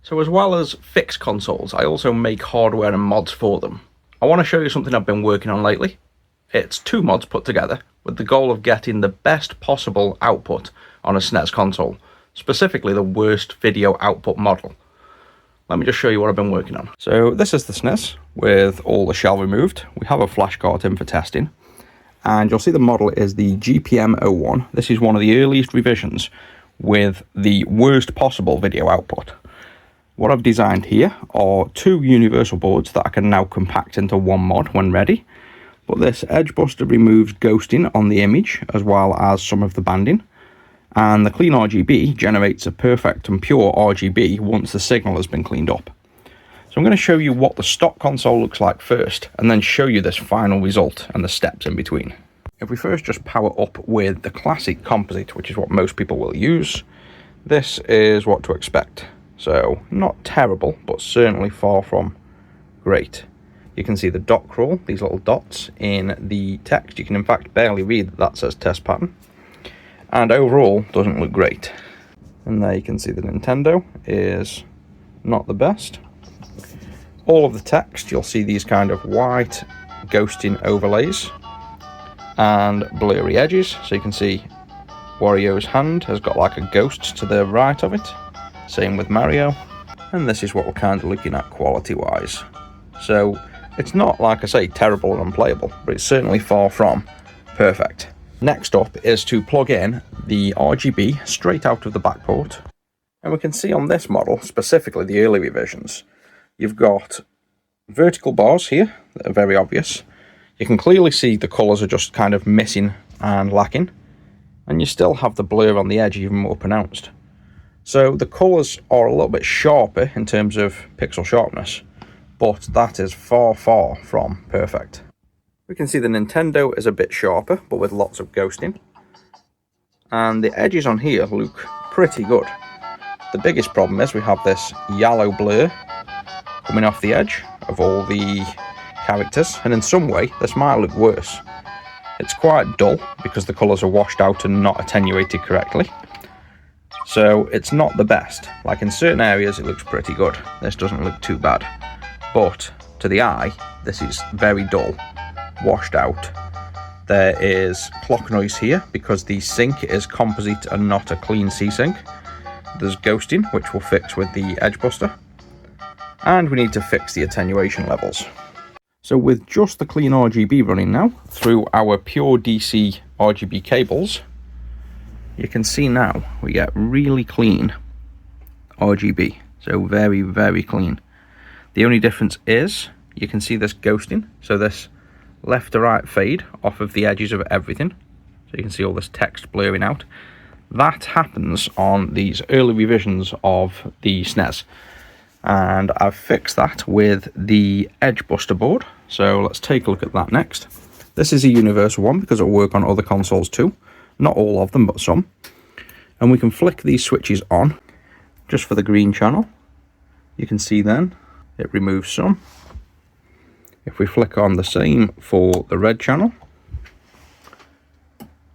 So as well as fix consoles, I also make hardware and mods for them. I want to show you something I've been working on lately. It's 2 mods put together with the goal of getting the best possible output on a SNES console, specifically the worst video output model. Let me just show you what I've been working on. So this is the SNES with all the shell removed. We have a flash card in for testing, and you'll see the model is the GPM-01. This is one of the earliest revisions with the worst possible video output. What I've designed here are 2 universal boards that I can now compact into one mod when ready. But this edge buster removes ghosting on the image as well as some of the banding. And the clean RGB generates a perfect and pure RGB once the signal has been cleaned up. So I'm going to show you what the stock console looks like first, and then show you this final result and the steps in between. If we first just power up with the classic composite, which is what most people will use, this is what to expect. So not terrible, but certainly far from great. You can see the dot crawl, these little dots in the text. You can in fact barely read that says test pattern. And overall, doesn't look great. And there you can see the Nintendo is not the best. All of the text, you'll see these kind of white ghosting overlays and blurry edges. So you can see Wario's hand has got like a ghost to the right of it. Same with Mario. And this is what we're kind of looking at quality-wise. So it's not, like I say, terrible and unplayable, but it's certainly far from perfect. Next up is to plug in the RGB straight out of the back port. And we can see on this model, specifically the early revisions, you've got vertical bars here that are very obvious. You can clearly see the colours are just kind of missing and lacking. And you still have the blur on the edge even more pronounced. So the colours are a little bit sharper in terms of pixel sharpness, but that is far, far from perfect. We can see the Nintendo is a bit sharper, but with lots of ghosting. And the edges on here look pretty good. The biggest problem is we have this yellow blur coming off the edge of all the characters, and in some way this might look worse. It's quite dull because the colours are washed out and not attenuated correctly. So it's not the best. Like in certain areas it looks pretty good. This doesn't look too bad. But to the eye, this is very dull, washed out. There is clock noise here because the sync is composite and not a clean C-sync. There's ghosting, which we'll fix with the edge buster. And we need to fix the attenuation levels. So with just the clean RGB running now, through our pure DC RGB cables, you can see now we get really clean RGB. So very, very clean. The only difference is you can see this ghosting. So this left to right fade off of the edges of everything. So you can see all this text blurring out. That happens on these early revisions of the SNES. And I've fixed that with the edge buster board. So let's take a look at that next. This is a universal one because it'll work on other consoles too. Not all of them, but some. And we can flick these switches on just for the green channel. You can see then it removes some. If we flick on the same for the red channel,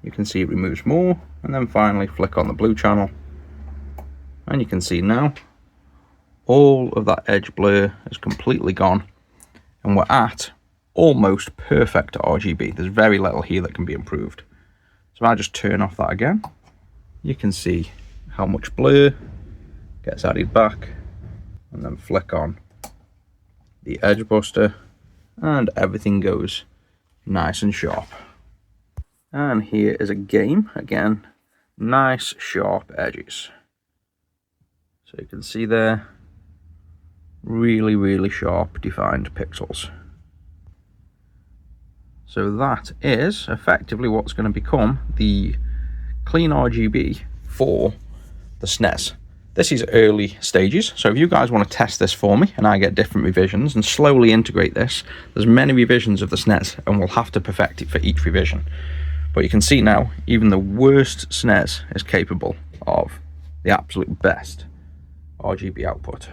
you can see it removes more. And then finally flick on the blue channel. And you can see now all of that edge blur is completely gone. And we're at almost perfect RGB. There's very little here that can be improved. So if I just turn off that again, you can see how much blur gets added back, and then flick on the edge buster and everything goes nice and sharp. And here is a game, again, nice sharp edges. So you can see there, really, really sharp defined pixels. So that is effectively what's going to become the clean RGB for the SNES. This is early stages, so if you guys want to test this for me and I get different revisions and slowly integrate this, there's many revisions of the SNES and we'll have to perfect it for each revision. But you can see now, even the worst SNES is capable of the absolute best RGB output.